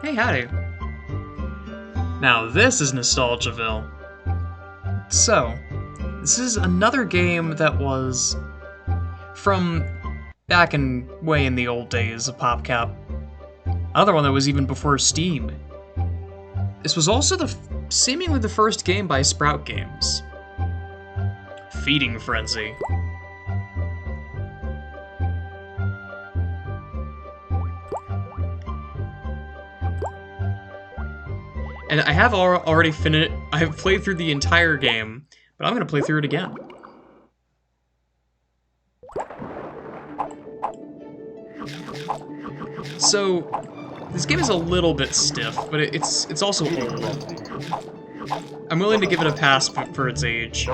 Hey, howdy. Now this is Nostalgiaville. So, this is another game that was from back way in the old days of PopCap. Another one that was even before Steam. This was also seemingly the first game by Sprout Games. Feeding Frenzy. And I have already finished. I have played through the entire game, but I'm gonna play through it again. So, this game is a little bit stiff, but it's also old. I'm willing to give it a pass for its age.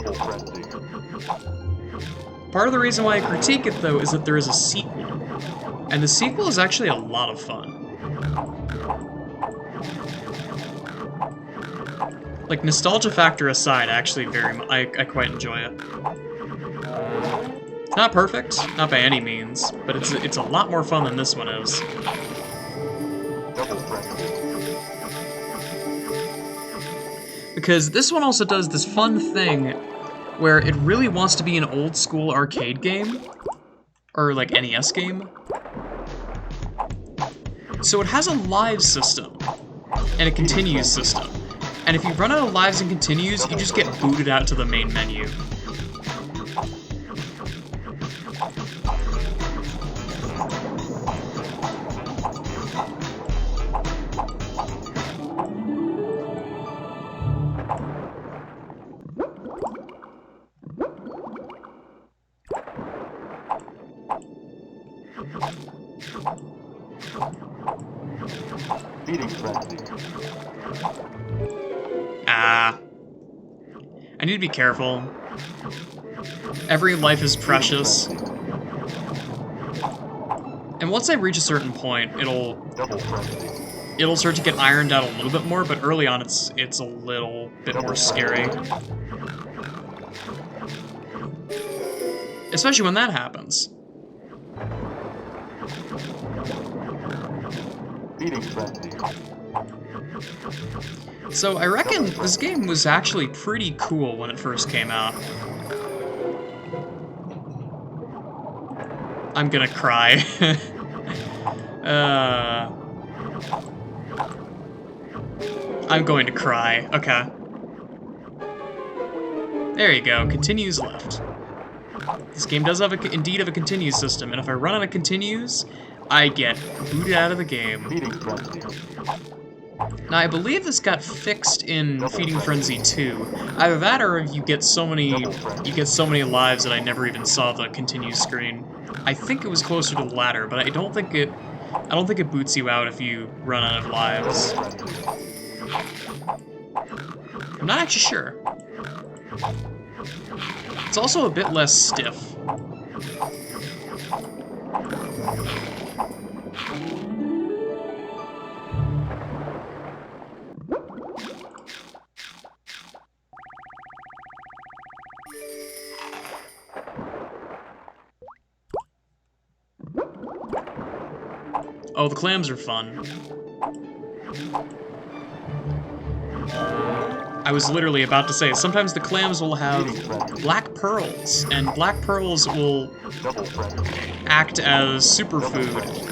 Part of the reason why I critique it, though, is that there is a sequel. And the sequel is actually a lot of fun. Like, nostalgia factor aside, actually I quite enjoy it. It's not perfect, not by any means, but it's a lot more fun than this one is. Because this one also does this fun thing where it really wants to be an old school arcade game, or like NES game. So it has a live system, and a continues system. And if you run out of lives and continues, you just get booted out to the main menu. I need to be careful. Every life is precious. And once I reach a certain point, it'll start to get ironed out a little bit more, but early on it's a little bit more scary. Especially when that happens. So I reckon this game was actually pretty cool when it first came out. I'm gonna cry. I'm going to cry. Okay. There you go. Continues left. This game does indeed have a continues system, and if I run out of continues, I get booted out of the game. Now, I believe this got fixed in Feeding Frenzy 2. Either that, or you get so many lives that I never even saw the continue screen. I think it was closer to the latter, but I don't think it boots you out if you run out of lives. I'm not actually sure. It's also a bit less stiff. Oh, the clams are fun. I was literally about to say, sometimes the clams will have black pearls, and black pearls will act as superfood.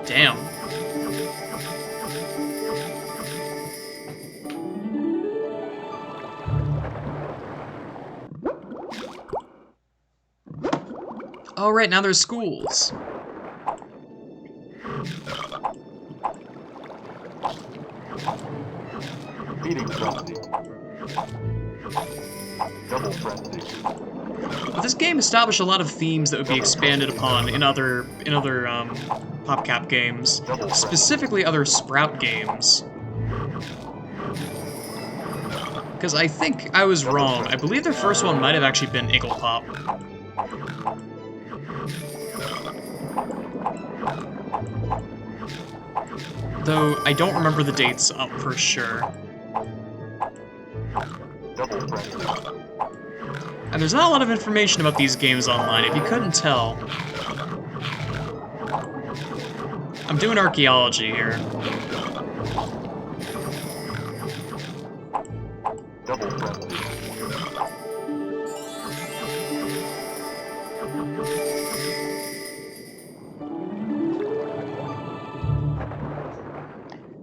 Damn. Oh, right, now there's schools. But this game established a lot of themes that would be expanded upon in other PopCap games, specifically other Sprout games. Because I think I was wrong. I believe their first one might have actually been Iggle Pop. though I don't remember the dates up for sure. And there's not a lot of information about these games online, if you couldn't tell. I'm doing archaeology here.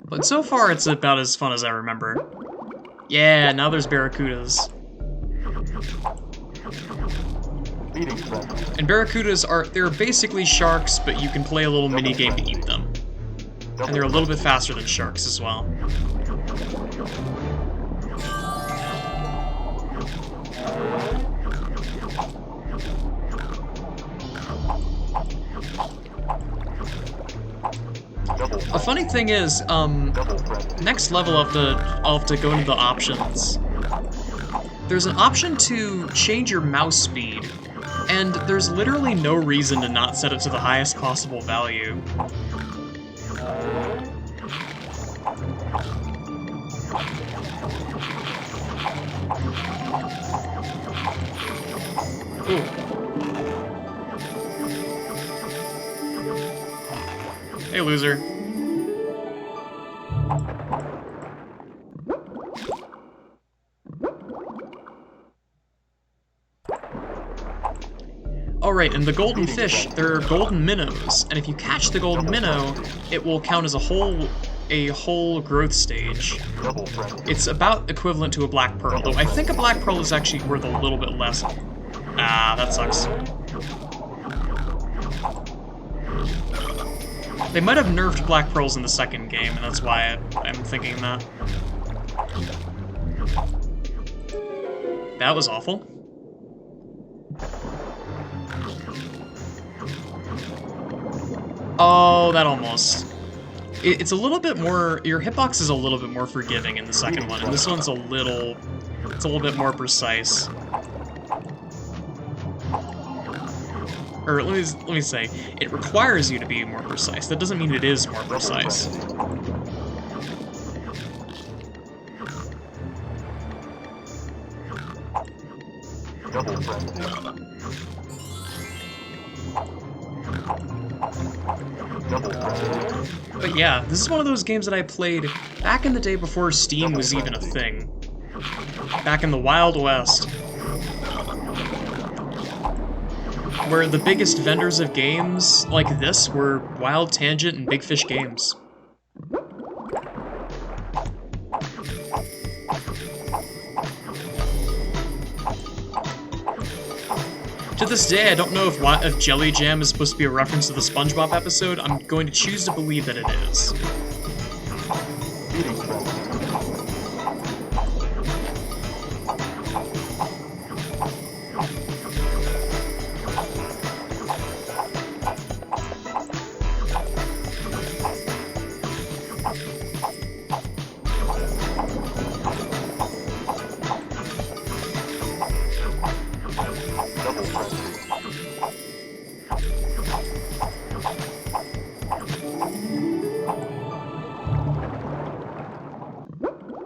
But so far, it's about as fun as I remember. Yeah, now there's barracudas. And barracudas they're basically sharks, but you can play a little mini game to eat them. And they're a little bit faster than sharks as well. A funny thing is, next level I'll have to go into the options. There's an option to change your mouse speed, and there's literally no reason to not set it to the highest possible value. Ooh. Hey, loser. Alright, and the golden fish, they're golden minnows, and if you catch the golden minnow, it will count as a whole growth stage. It's about equivalent to a black pearl, though I think a black pearl is actually worth a little bit less. Ah, that sucks. They might have nerfed black pearls in the second game, and that's why I'm thinking that. That was awful. Oh, that almost... It's a little bit more... Your hitbox is a little bit more forgiving in the second one, and this one's it's a little bit more precise. Or let me say, it requires you to be more precise. That doesn't mean it is more precise. But yeah, this is one of those games that I played back in the day before Steam was even a thing. Back in the Wild West. Where the biggest vendors of games like this were Wild Tangent and Big Fish Games. To this day, I don't know if Jelly Jam is supposed to be a reference to the SpongeBob episode. I'm going to choose to believe that it is.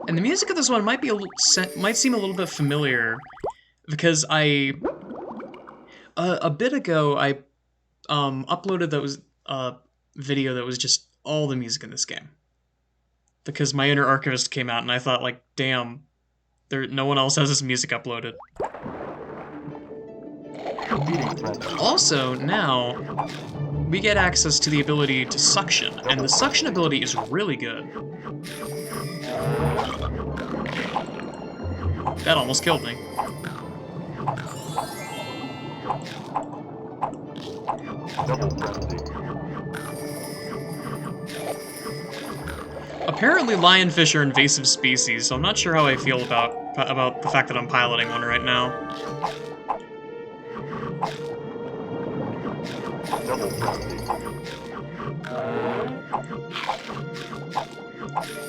And the music of this one might seem a little bit familiar, because a bit ago I uploaded that video that was just all the music in this game, because my inner archivist came out and I thought, like, damn, no one else has this music uploaded. Also, now we get access to the ability to suction, and the suction ability is really good. That almost killed me. Apparently lionfish are invasive species, so I'm not sure how I feel about the fact that I'm piloting one right now.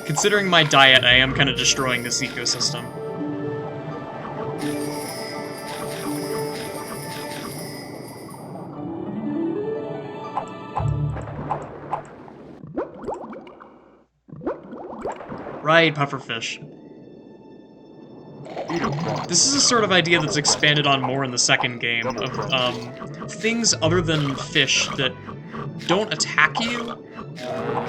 Considering my diet, I am kind of destroying this ecosystem. Right, pufferfish. This is a sort of idea that's expanded on more in the second game, of things other than fish that don't attack you,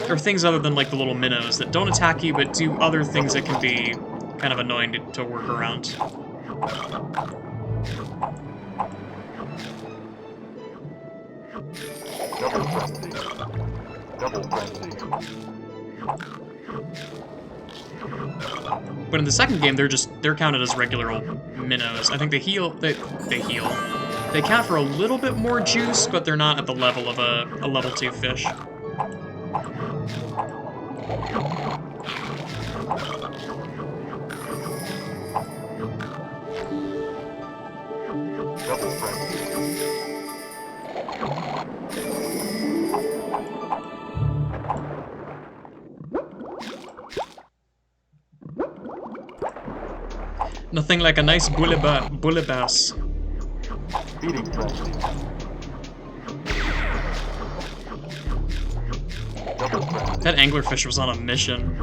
or things other than like the little minnows that don't attack you but do other things that can be kind of annoying to work around. But in the second game, they're counted as regular old minnows. I think they heal. They heal. They count for a little bit more juice, but they're not at the level of a level 2 fish. Nothing like a nice bouillabaisse. That anglerfish was on a mission.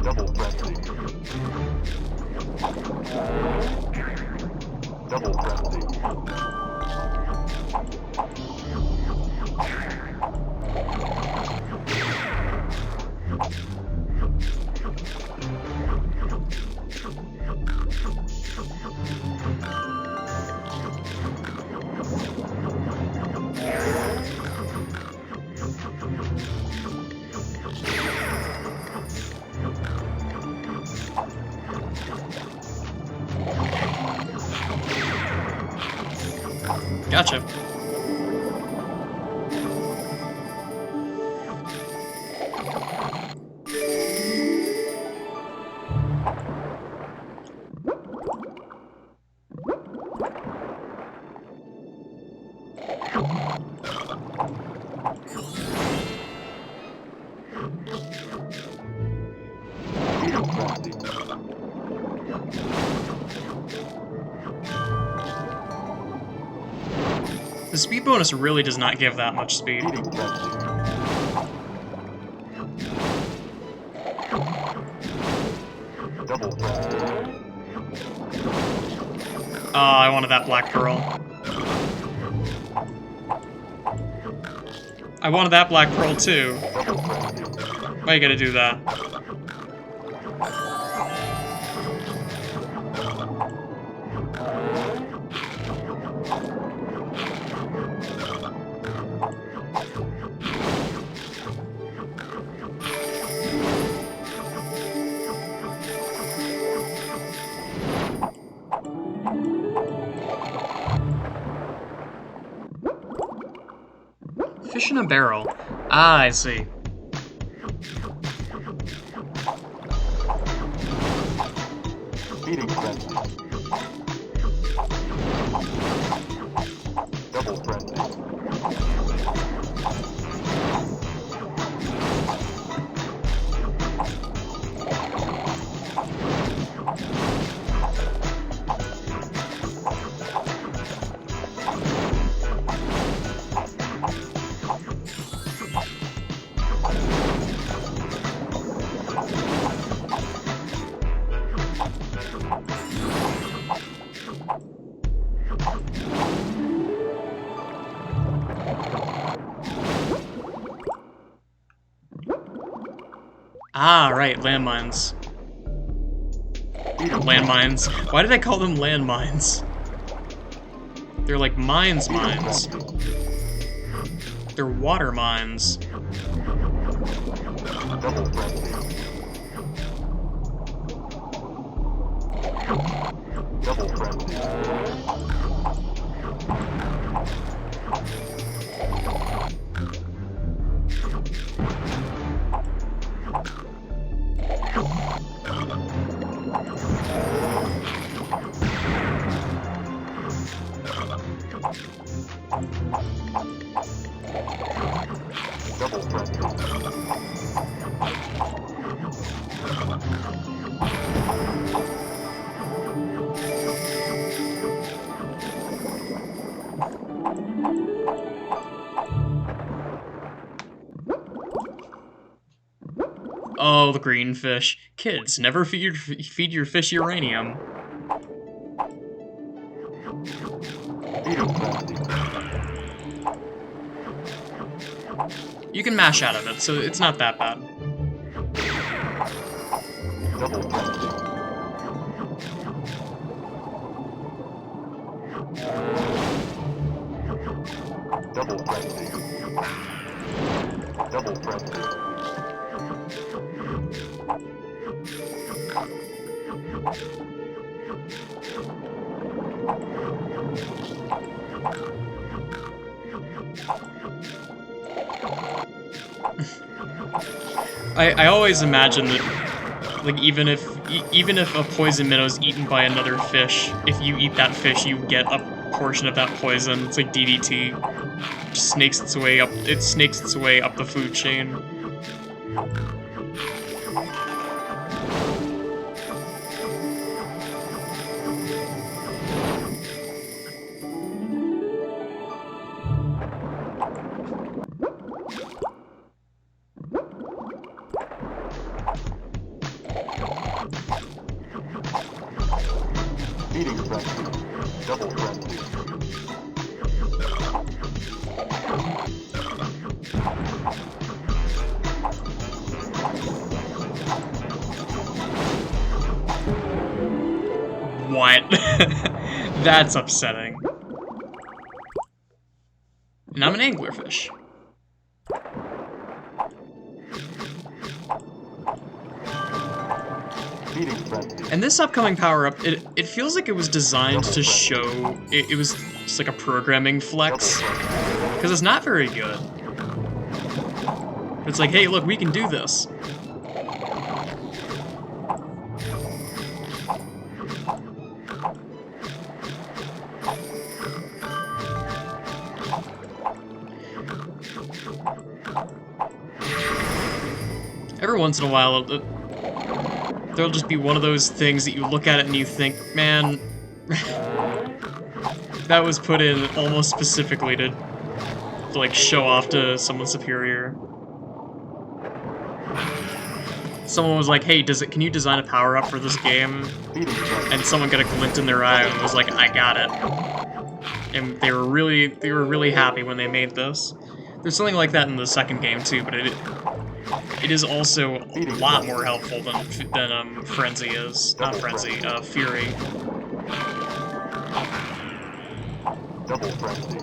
Gotcha. The speed bonus really does not give that much speed. Oh, I wanted that black pearl. I wanted that black pearl too. Why you gotta do that? Fish in a barrel. Ah, I see. Feeding frenzy. Double frenzy. Ah, right, landmines. Landmines. Why did I call them landmines? They're like mines. They're water mines. Double frenzy. Double frenzy. Double frenzy. Oh, the green fish. Kids, never feed your fish uranium. Feeding frenzy. You can mash out of it, so it's not that bad. Double frenzy. Double frenzy. Double frenzy. I always imagine that, like, even if a poison minnow is eaten by another fish, if you eat that fish, you get a portion of that poison. It's like DDT. It snakes its way up. It snakes its way up the food chain. Feeding frenzy. Double frenzy. What? That's upsetting. And I'm an anglerfish. Feeding frenzy. And this upcoming power-up, it feels like it was designed to show... It was just like a programming flex. Because it's not very good. It's like, hey, look, we can do this. Every once in a while, there'll just be one of those things that you look at it and you think, man, that was put in almost specifically to like show off to someone superior. Someone was like, hey, can you design a power-up for this game? And someone got a glint in their eye and was like, I got it. And they were really happy when they made this. There's something like that in the second game too, but it is also a lot more helpful than Frenzy is. Not Frenzy, Fury. Double frenzy.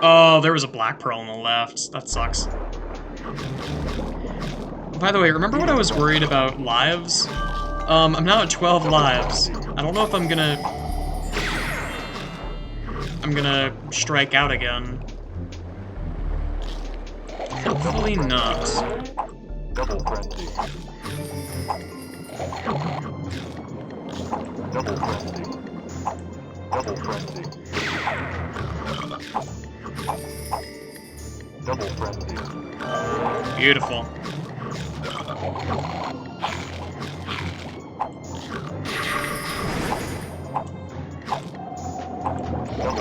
Oh, there was a black pearl on the left. That sucks. By the way, remember when I was worried about lives? I'm now at 12 lives. I don't know if I'm gonna strike out again. Hopefully not. Double frenzy. Double frenzy. Double frenzy. Double frenzy. Beautiful. Double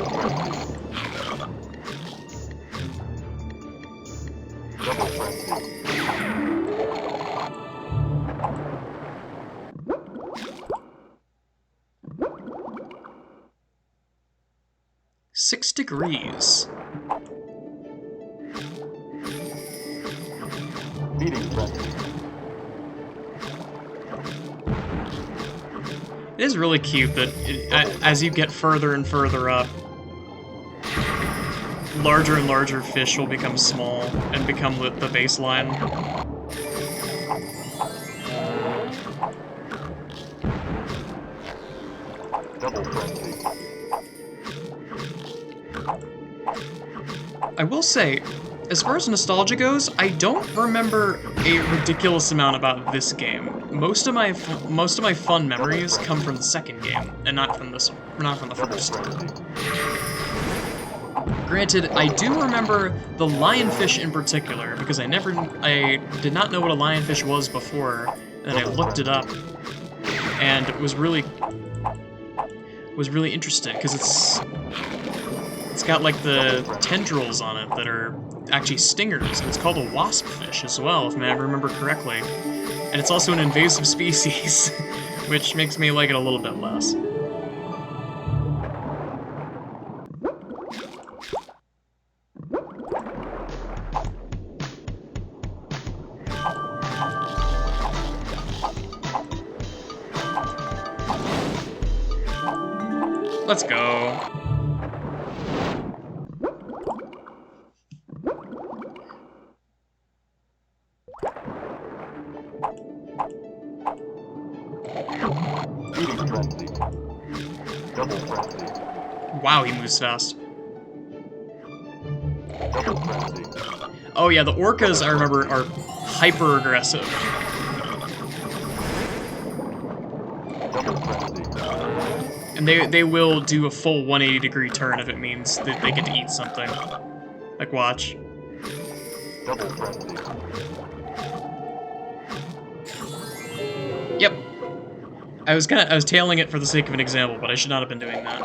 frenzy. Double frenzy. 6 degrees. Feeding frenzy. It is really cute that as you get further and further up, larger and larger fish will become small and become the baseline. Double frenzy. I will say, as far as nostalgia goes, I don't remember a ridiculous amount about this game. Most of my fun memories come from the second game, and not from the first. Double frenzy. Granted, I do remember the lionfish in particular, because I did not know what a lionfish was before, and then I looked it up, and it was really interesting, because it's got like the tendrils on it that are actually stingers, and it's called a wasp fish as well, if I remember correctly. And it's also an invasive species, which makes me like it a little bit less. Let's go. Feeding frenzy. Double frenzy. Wow, he moves fast. Double frenzy. Oh yeah, the orcas, I remember, are hyper aggressive. Double frenzy. And they will do a full 180-degree turn if it means that they get to eat something. Like, watch. Double frenzy. Yep. I was tailing it for the sake of an example, but I should not have been doing that.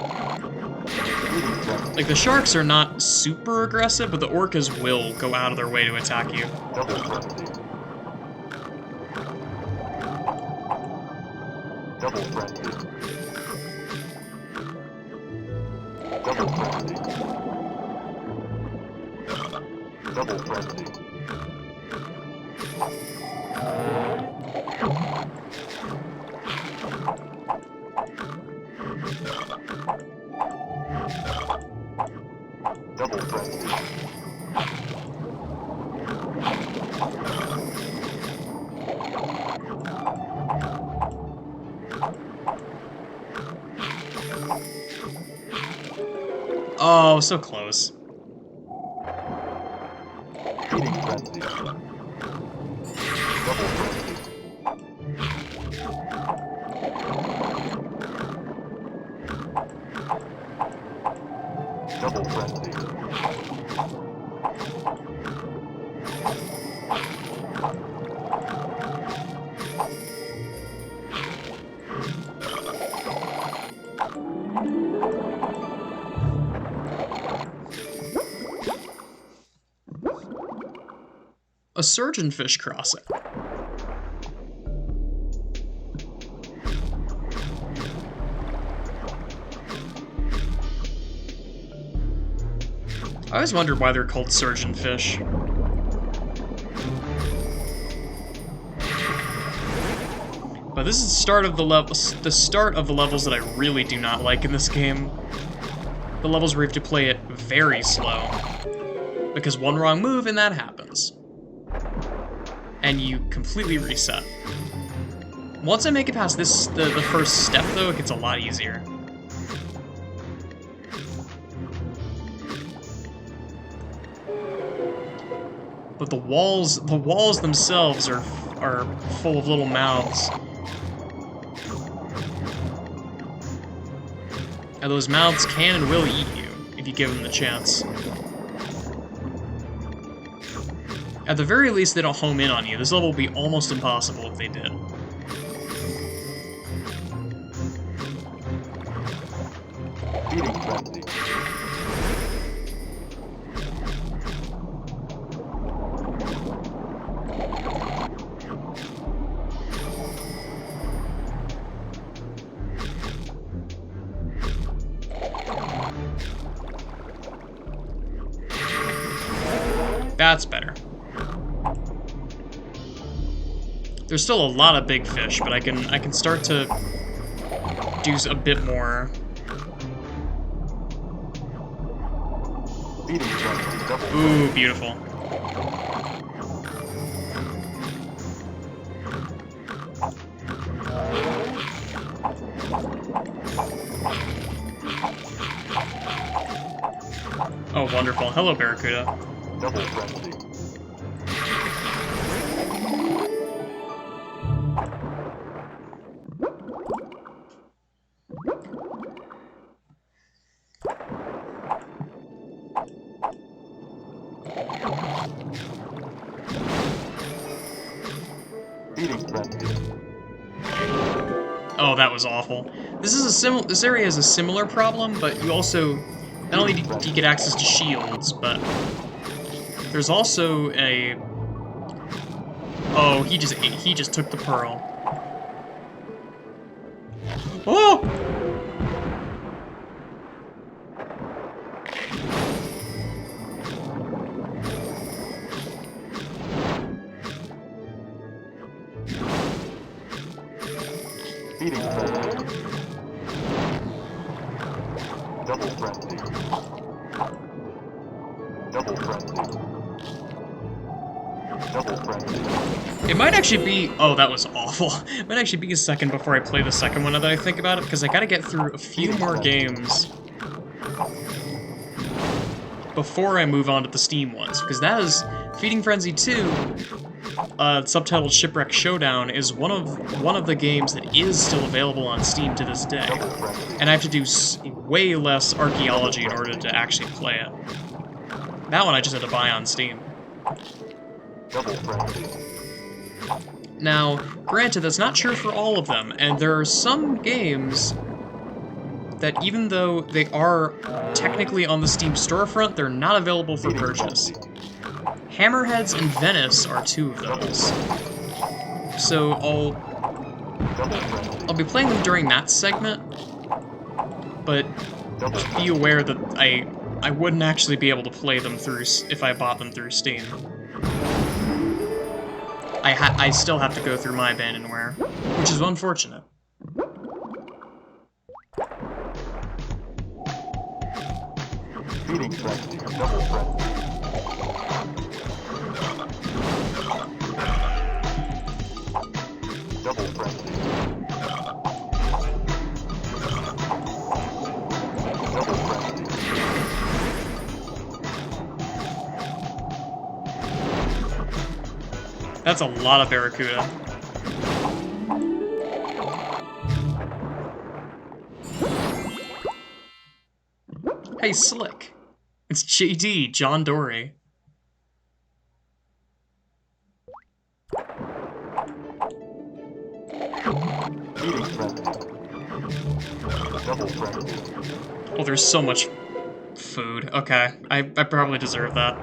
Like, the sharks are not super aggressive, but the orcas will go out of their way to attack you. Double frenzy. Double frenzy. Double frenzy. Double frenzy. Double frenzy. Oh, so close. Feeding frenzy. Double frenzy. Double frenzy. A surgeonfish crossing. I always wondered why they're called surgeonfish. But this is the start of the levels that I really do not like in this game. The levels where you have to play it very slow. Because one wrong move and that happens. And you completely reset. Once I make it past this, the first step though, it gets a lot easier. But the walls themselves are full of little mouths. And those mouths can and will eat you if you give them the chance. At the very least, they don't home in on you. This level would be almost impossible if they did. Feeding frenzy. That's better. There's still a lot of big fish, but I can start to do a bit more. Feeding frenzy. Double Ooh, beautiful. Oh, wonderful. Hello, Barracuda. Double frenzy. Feeding frenzy. Oh, that was awful. This area is a similar problem, but you also not only do you get access to shields, but there's also a. Oh, he just took the pearl. Oh! Feeding frenzy. Double frenzy. Double frenzy. Double frenzy. It might actually be... Oh, that was awful. It might actually be a second before I play the second one now that I think about it, because I gotta get through a few more games before I move on to the Steam ones, because that is... Feeding Frenzy 2, subtitled Shipwreck Showdown, is one of the games that is still available on Steam to this day, and I have to do way less archaeology in order to actually play it. That one I just had to buy on Steam. Double frenzy. Now, granted, that's not true for all of them, and there are some games that even though they are technically on the Steam storefront, they're not available for purchase. Hammerheads and Venice are two of those. So I'll be playing them during that segment, but just be aware that I wouldn't actually be able to play them through if I bought them through Steam. I still have to go through my Abandonware, which is unfortunate. Feeding frenzy. Double frenzy. Double frenzy. Double frenzy. That's a lot of Barracuda. Hey, Slick. It's JD, John Dory. Feeding frenzy. Double frenzy. Oh, there's so much food. Okay, I probably deserve that.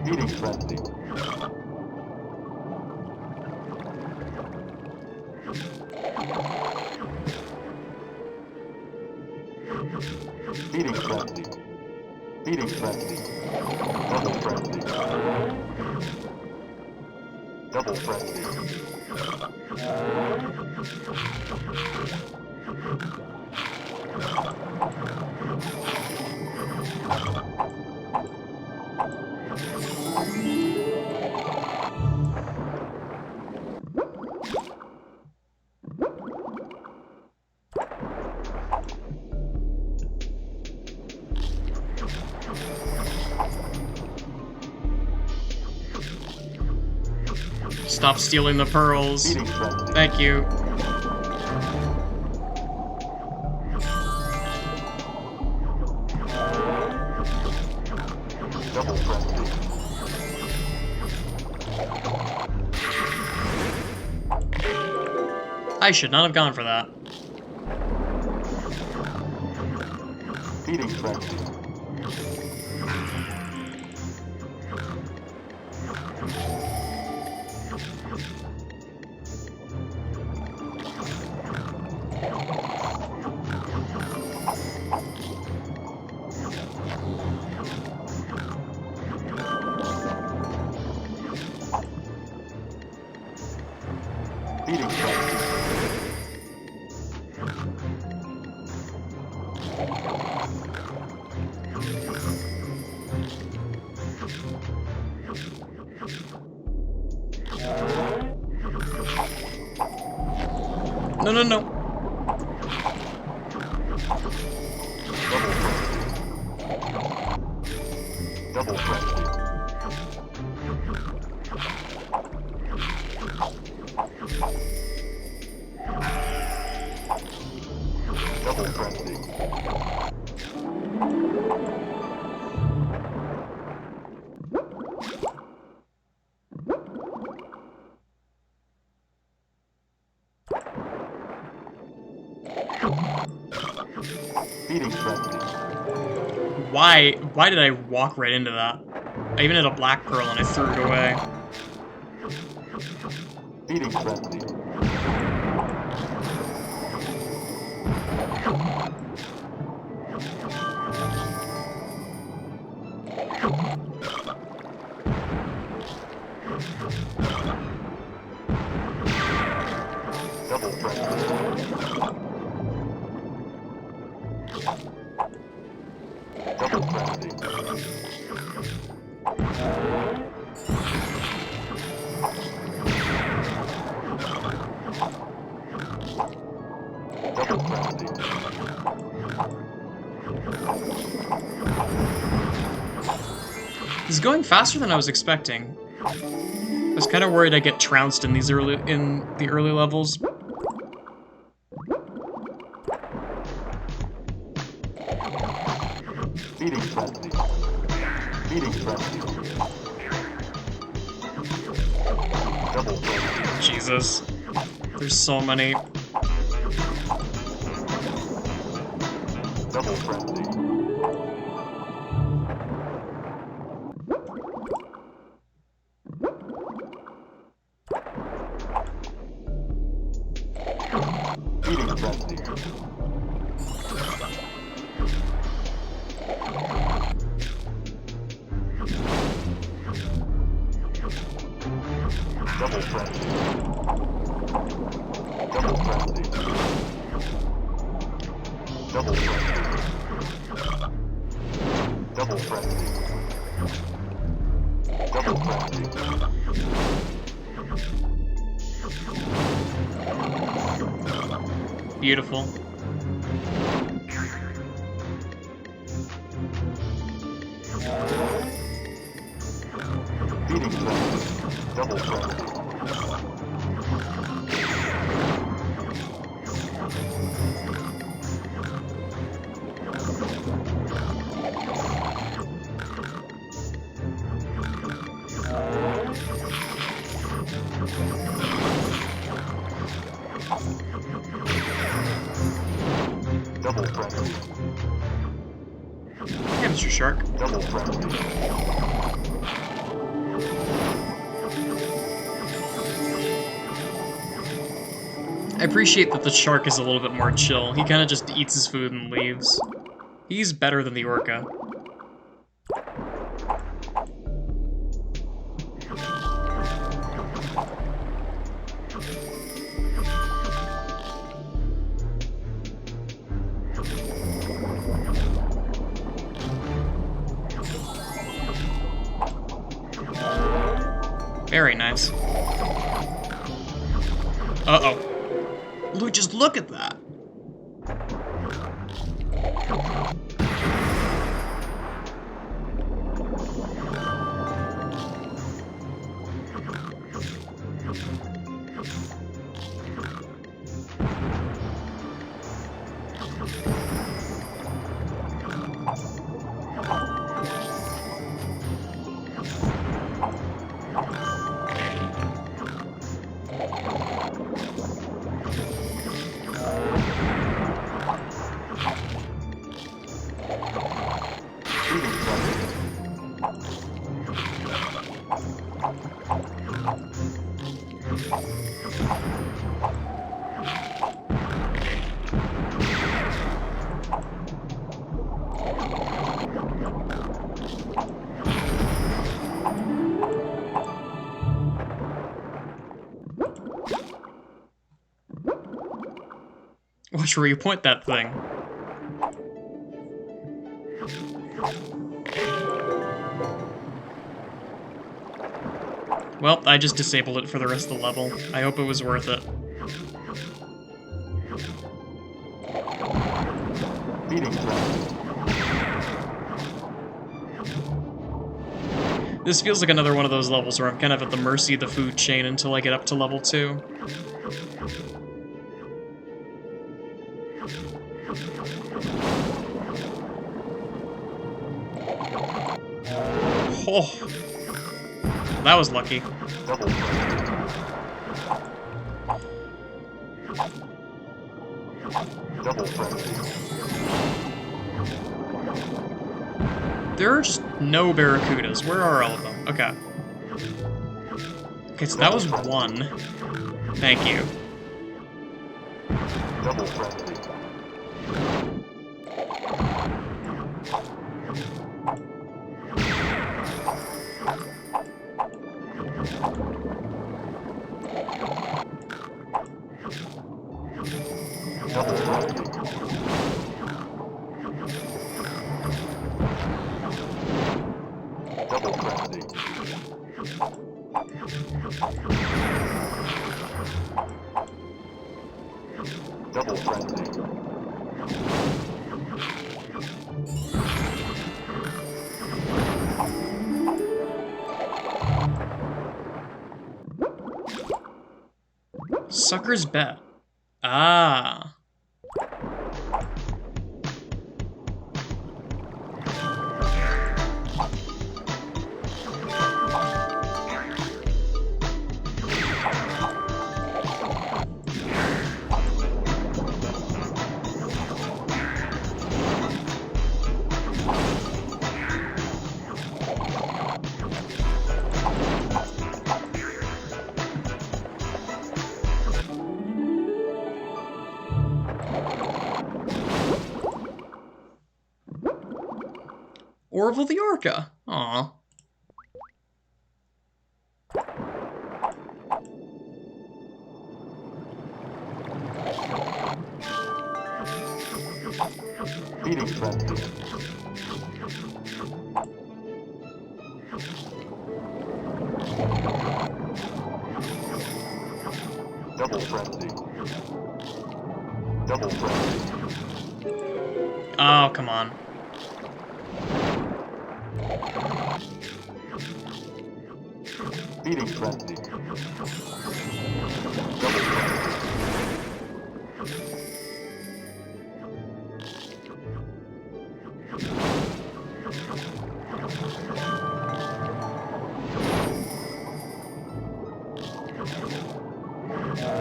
Feeding frenzy. Feeding frenzy. Feeding frenzy. Double frenzy. Double frenzy. Stop stealing the pearls. Feeding frenzy. Thank you. Double frenzy. I should not have gone for that. Feeding frenzy. Feeding frenzy. No, no, no. Double frenzy. Double frenzy. Feeding frenzy. Why did I walk right into that? I even had a black pearl and I threw it away. Feeding frenzy. Double frenzy. Double frenzy. Double frenzy. This is going faster than I was expecting. I was kind of worried I'd get trounced in the early levels. Feeding frenzy. Feeding frenzy. Double frenzy. Jesus. There's so many. Double frenzy. Feeding frenzy. Double frenzy. Double frenzy. Double frenzy. Double frenzy. Double frenzy. Beautiful. Feeding frenzy. Double frenzy. Double frenzy. Hey, Mr. Shark. Double frenzy. I appreciate that the shark is a little bit more chill. He kind of just eats his food and leaves. He's better than the orca. Very nice. Uh-oh. Look, just look at that. Watch where you point that thing. Well, I just disabled it for the rest of the level. I hope it was worth it. Feeding frenzy. This feels like another one of those levels where I'm kind of at the mercy of the food chain until I get up to level 2. Oh, that was lucky. Double frenzy. Double frenzy. There are just no barracudas. Where are all of them? Okay. Okay, so that was one. Thank you. Double frenzy. Double frenzy. Double frenzy. Double frenzy. Sucker's bet. Ah. Orville the Orca. Aw. Feeding frenzy. Double frenzy. Double frenzy. Oh, come on. Feeding frenzy. Double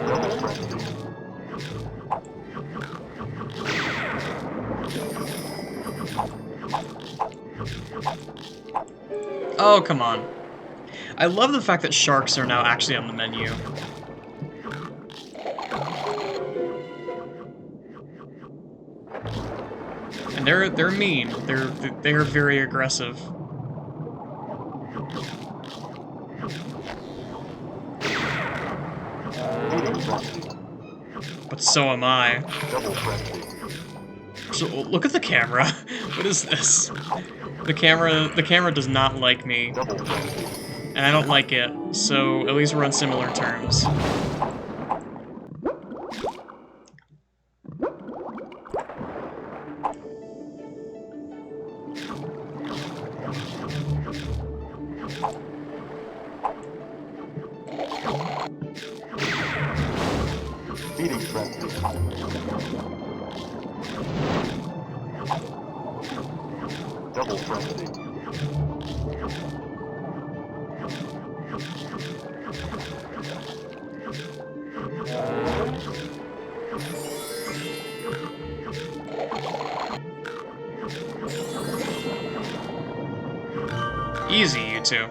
frenzy. Double frenzy. Oh, come on. I love the fact that sharks are now actually on the menu. And they're mean. They're very aggressive. Feeding frenzy. But so am I. Double frenzy. So look at the camera. What is this? The camera does not like me, Double frenzy. and I don't like it. So at least we're on similar terms. Feeding frenzy. Double frenzy. Easy, you two.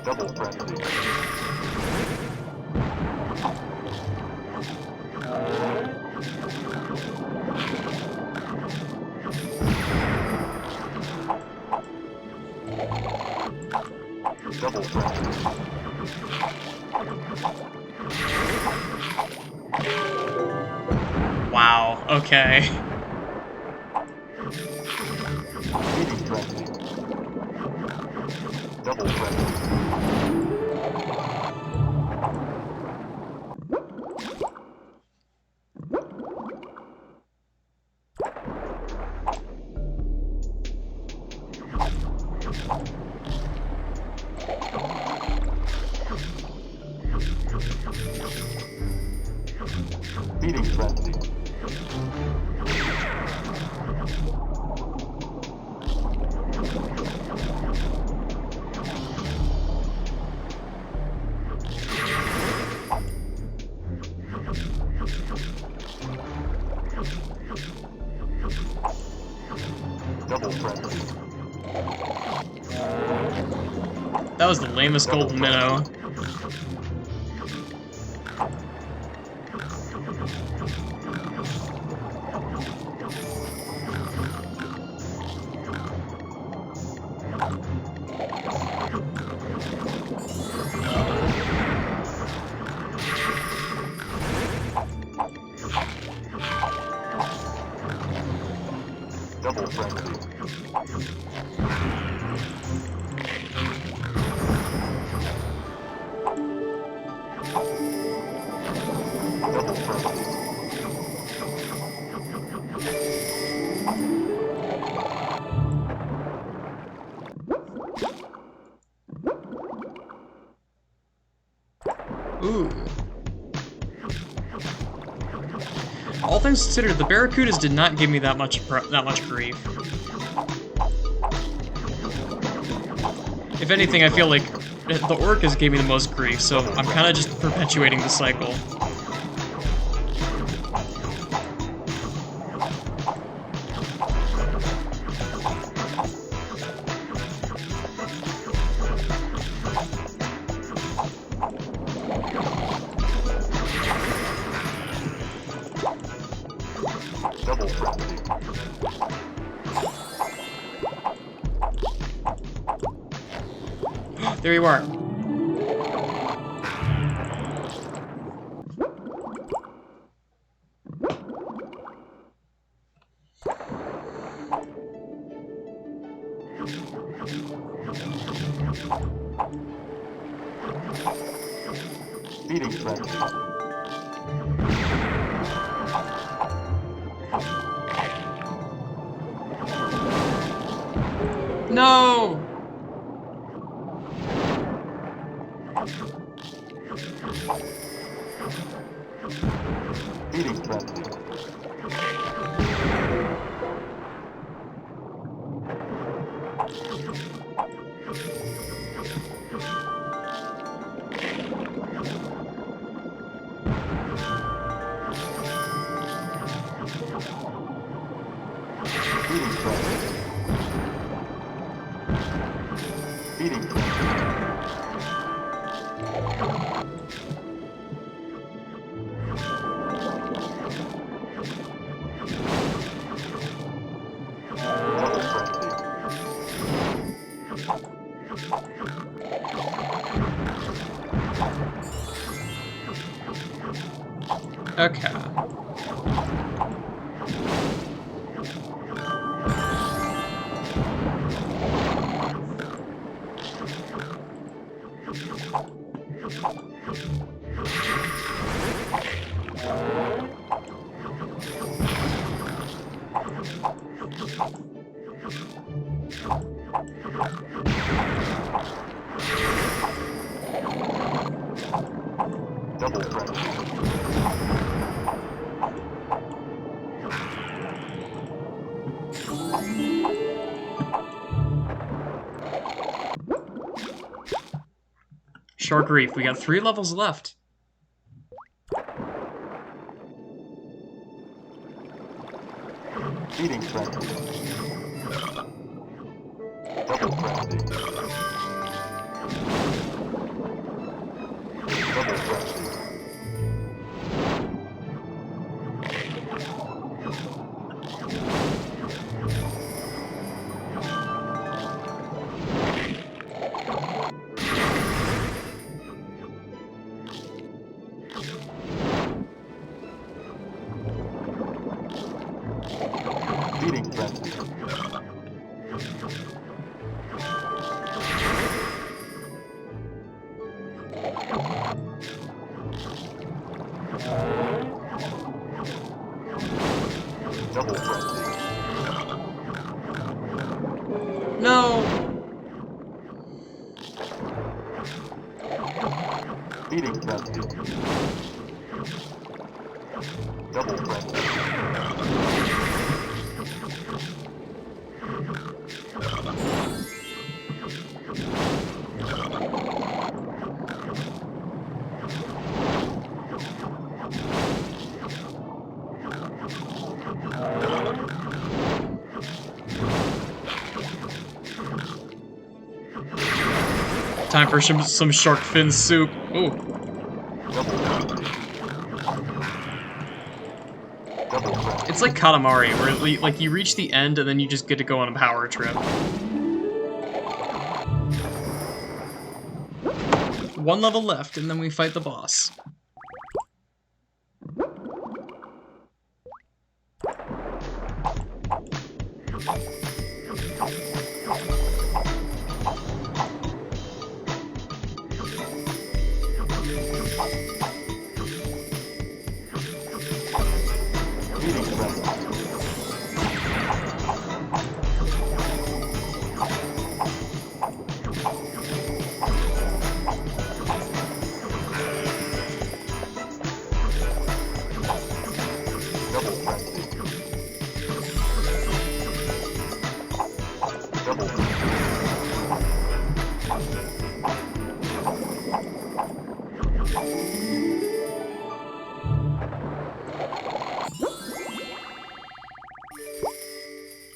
Double frenzy. Double frenzy. Wow, okay. Feeding frenzy. Double frenzy. Feeding frenzy. That was the lamest golden minnow. Double frenzy. Double frenzy. Ooh. All things considered, the barracudas did not give me that much grief. If anything, I feel like the orcas gave me the most grief, so I'm kind of just perpetuating the cycle. Double frenzy. There you are. Feeding frenzy. No! Feeding frenzy. Feeding frenzy. Feeding frenzy. Double frenzy. Okay. Double frenzy. Shark Reef, we got 3 levels left. Feeding frenzy. Double frenzy. Double frenzy. Feeding frenzy. Double frenzy. No! Feeding frenzy. Double frenzy. Time for some shark fin soup. Ooh. It's like Katamari, where like you reach the end and then you just get to go on a power trip. One level left, and then we fight the boss.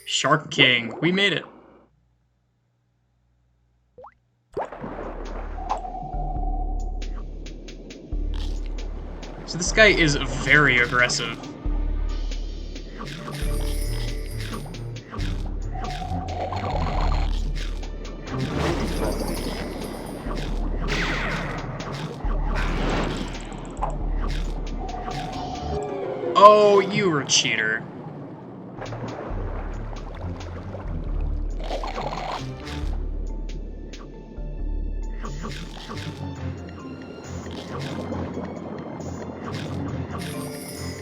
Shark King, we made it. So this guy is very aggressive. Oh, you were a cheater.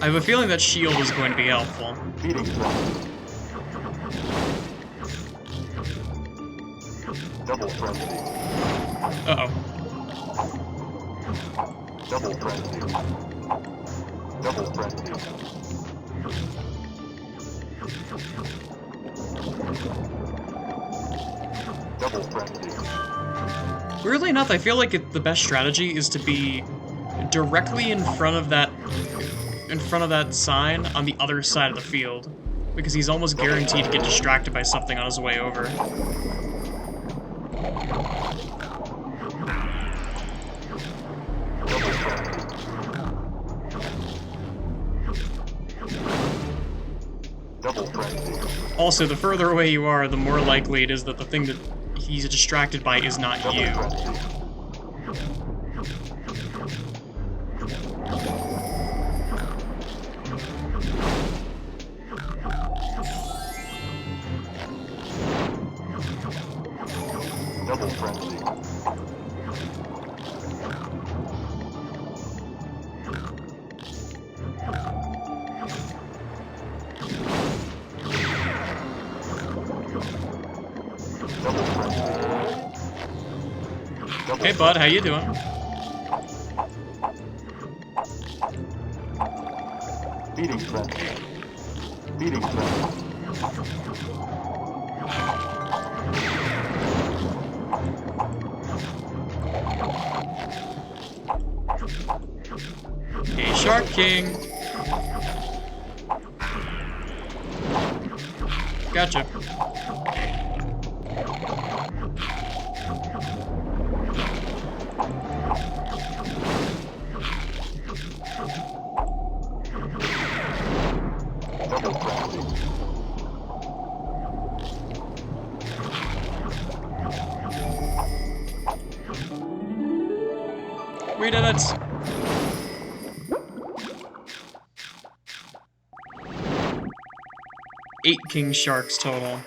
I have a feeling that shield is going to be helpful. Double frenzy. Uh-oh. Double frenzy. Double frenzy. Double frenzy. Weirdly enough, I feel like the best strategy is to be directly in front of that sign on the other side of the field, because he's almost guaranteed to get distracted by something on his way over. Also, the further away you are, the more likely it is that the thing that he's distracted by is not you. Double frenzy. Hey bud, how you doing? Beating frenzy. Beating frenzy. Hey, Shark King. Gotcha. We did it! Eight king sharks total.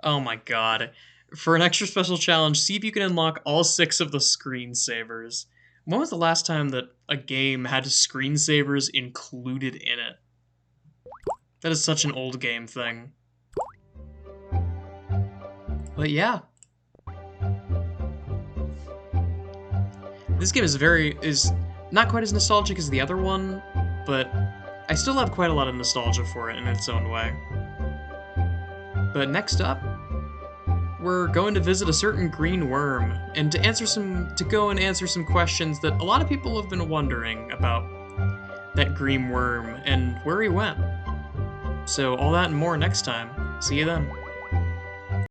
Oh my god. For an extra special challenge, see if you can unlock all 6 of the screensavers. When was the last time that a game had screensavers included in it? That is such an old game thing. But yeah. This game is not quite as nostalgic as the other one, but I still have quite a lot of nostalgia for it in its own way. But next up, we're going to visit a certain green worm, and to go and answer some questions that a lot of people have been wondering about that green worm and where he went. So all that and more next time. See you then.